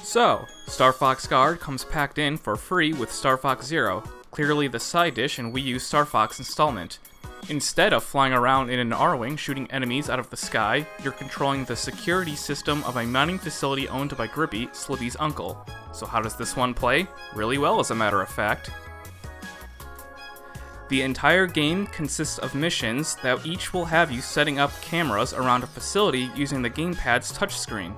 So, Star Fox Guard comes packed in for free with Star Fox Zero, clearly the side dish in Wii U Star Fox installment. Instead of flying around in an R-Wing shooting enemies out of the sky, you're controlling the security system of a mining facility owned by Grippy, Slippy's uncle. So how does this one play? Really well, as a matter of fact. The entire game consists of missions that each will have you setting up cameras around a facility using the gamepad's touchscreen.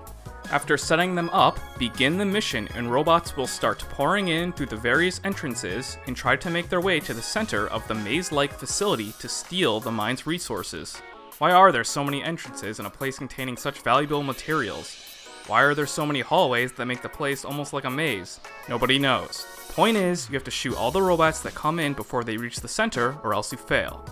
After setting them up, begin the mission and robots will start pouring in through the various entrances and try to make their way to the center of the maze-like facility to steal the mine's resources. Why are there so many entrances in a place containing such valuable materials? Why are there so many hallways that make the place almost like a maze? Nobody knows. Point is, you have to shoot all the robots that come in before they reach the center, or else you fail.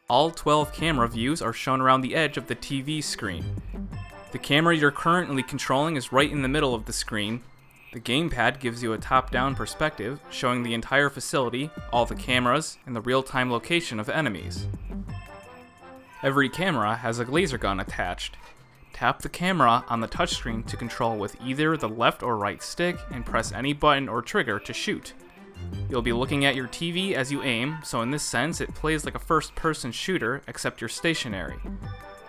All 12 camera views are shown around the edge of the TV screen. The camera you're currently controlling is right in the middle of the screen. The gamepad gives you a top-down perspective, showing the entire facility, all the cameras, and the real-time location of enemies. Every camera has a laser gun attached. Tap the camera on the touchscreen to control with either the left or right stick and press any button or trigger to shoot. You'll be looking at your TV as you aim, so in this sense it plays like a first-person shooter, except you're stationary.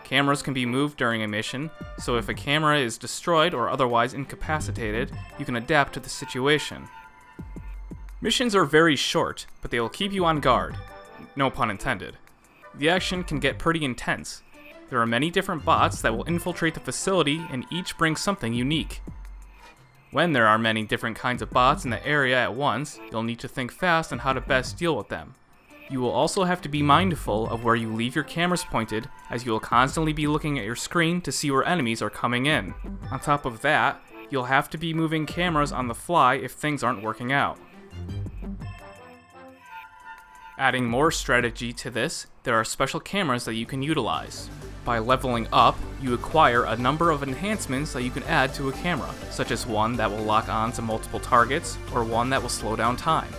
Cameras can be moved during a mission, so if a camera is destroyed or otherwise incapacitated, you can adapt to the situation. Missions are very short, but they will keep you on guard. No pun intended. The action can get pretty intense. There are many different bots that will infiltrate the facility and each bring something unique. When there are many different kinds of bots in the area at once, you'll need to think fast on how to best deal with them. You will also have to be mindful of where you leave your cameras pointed, as you will constantly be looking at your screen to see where enemies are coming in. On top of that, you'll have to be moving cameras on the fly if things aren't working out. Adding more strategy to this, there are special cameras that you can utilize. By leveling up, you acquire a number of enhancements that you can add to a camera, such as one that will lock on to multiple targets, or one that will slow down time.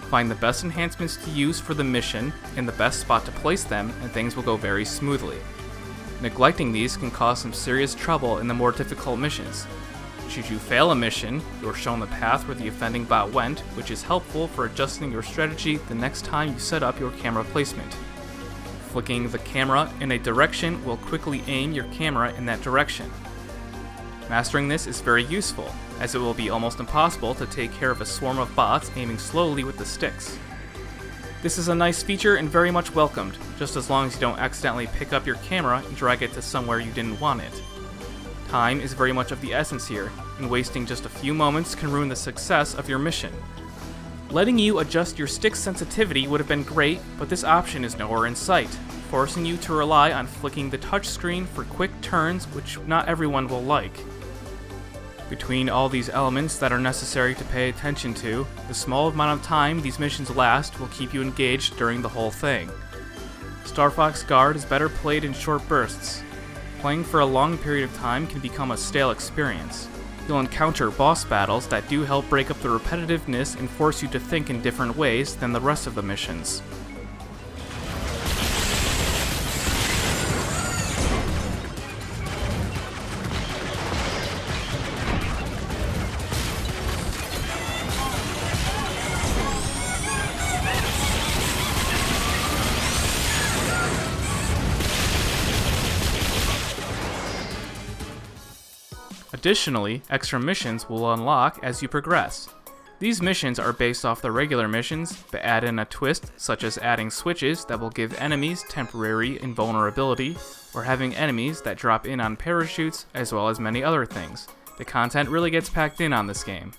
Find the best enhancements to use for the mission and the best spot to place them, and things will go very smoothly. Neglecting these can cause some serious trouble in the more difficult missions. Should you fail a mission, you are shown the path where the offending bot went, which is helpful for adjusting your strategy the next time you set up your camera placement. Flicking the camera in a direction will quickly aim your camera in that direction. Mastering this is very useful, as it will be almost impossible to take care of a swarm of bots aiming slowly with the sticks. This is a nice feature and very much welcomed, just as long as you don't accidentally pick up your camera and drag it to somewhere you didn't want it. Time is very much of the essence here, and wasting just a few moments can ruin the success of your mission. Letting you adjust your stick sensitivity would have been great, but this option is nowhere in sight, forcing you to rely on flicking the touchscreen for quick turns, which not everyone will like. Between all these elements that are necessary to pay attention to, the small amount of time these missions last will keep you engaged during the whole thing. Star Fox Guard is better played in short bursts. Playing for a long period of time can become a stale experience. You'll encounter boss battles that do help break up the repetitiveness and force you to think in different ways than the rest of the missions. Additionally, extra missions will unlock as you progress. These missions are based off the regular missions, but add in a twist, such as adding switches that will give enemies temporary invulnerability, or having enemies that drop in on parachutes, as well as many other things. The content really gets packed in on this game.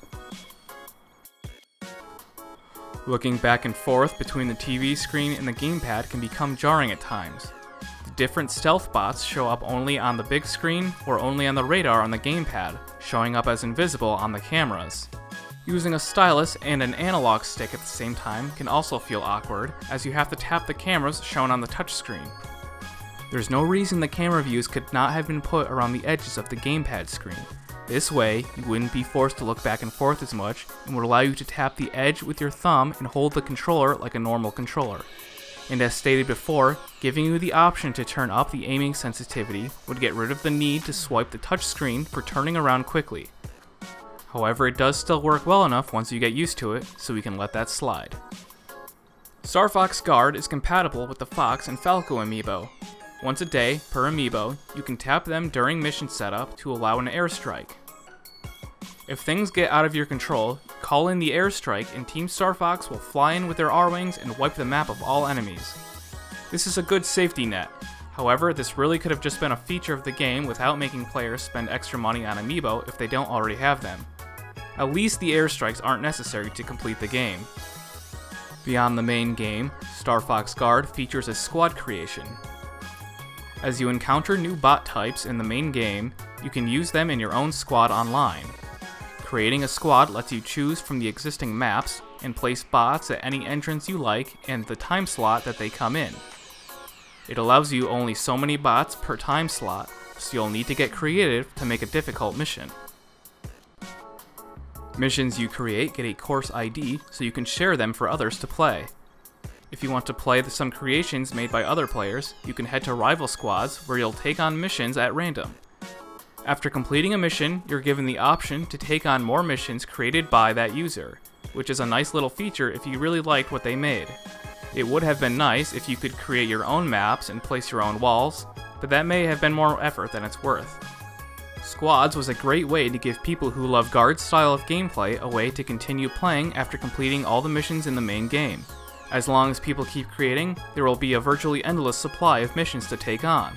Looking back and forth between the TV screen and the gamepad can become jarring at times. Different stealth bots show up only on the big screen or only on the radar on the gamepad, showing up as invisible on the cameras. Using a stylus and an analog stick at the same time can also feel awkward, as you have to tap the cameras shown on the touchscreen. There's no reason the camera views could not have been put around the edges of the gamepad screen. This way, you wouldn't be forced to look back and forth as much, and would allow you to tap the edge with your thumb and hold the controller like a normal controller. And as stated before, giving you the option to turn up the aiming sensitivity would get rid of the need to swipe the touchscreen for turning around quickly. However, it does still work well enough once you get used to it, so we can let that slide. Star Fox Guard is compatible with the Fox and Falco amiibo. Once a day, per amiibo, you can tap them during mission setup to allow an airstrike. If things get out of your control, call in the airstrike and Team Star Fox will fly in with their R-Wings and wipe the map of all enemies. This is a good safety net. However, this really could have just been a feature of the game without making players spend extra money on amiibo if they don't already have them. At least the airstrikes aren't necessary to complete the game. Beyond the main game, Star Fox Guard features a squad creation. As you encounter new bot types in the main game, you can use them in your own squad online. Creating a squad lets you choose from the existing maps and place bots at any entrance you like and the time slot that they come in. It allows you only so many bots per time slot, so you'll need to get creative to make a difficult mission. Missions you create get a course ID so you can share them for others to play. If you want to play some creations made by other players, you can head to rival squads where you'll take on missions at random. After completing a mission, you're given the option to take on more missions created by that user, which is a nice little feature if you really liked what they made. It would have been nice if you could create your own maps and place your own walls, but that may have been more effort than it's worth. Squads was a great way to give people who love Guard's style of gameplay a way to continue playing after completing all the missions in the main game. As long as people keep creating, there will be a virtually endless supply of missions to take on.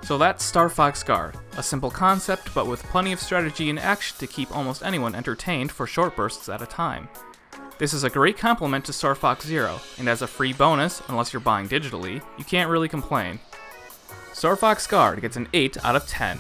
So that's Star Fox Guard, a simple concept but with plenty of strategy and action to keep almost anyone entertained for short bursts at a time. This is a great complement to Star Fox Zero, and as a free bonus, unless you're buying digitally, you can't really complain. Star Fox Guard gets an 8 out of 10.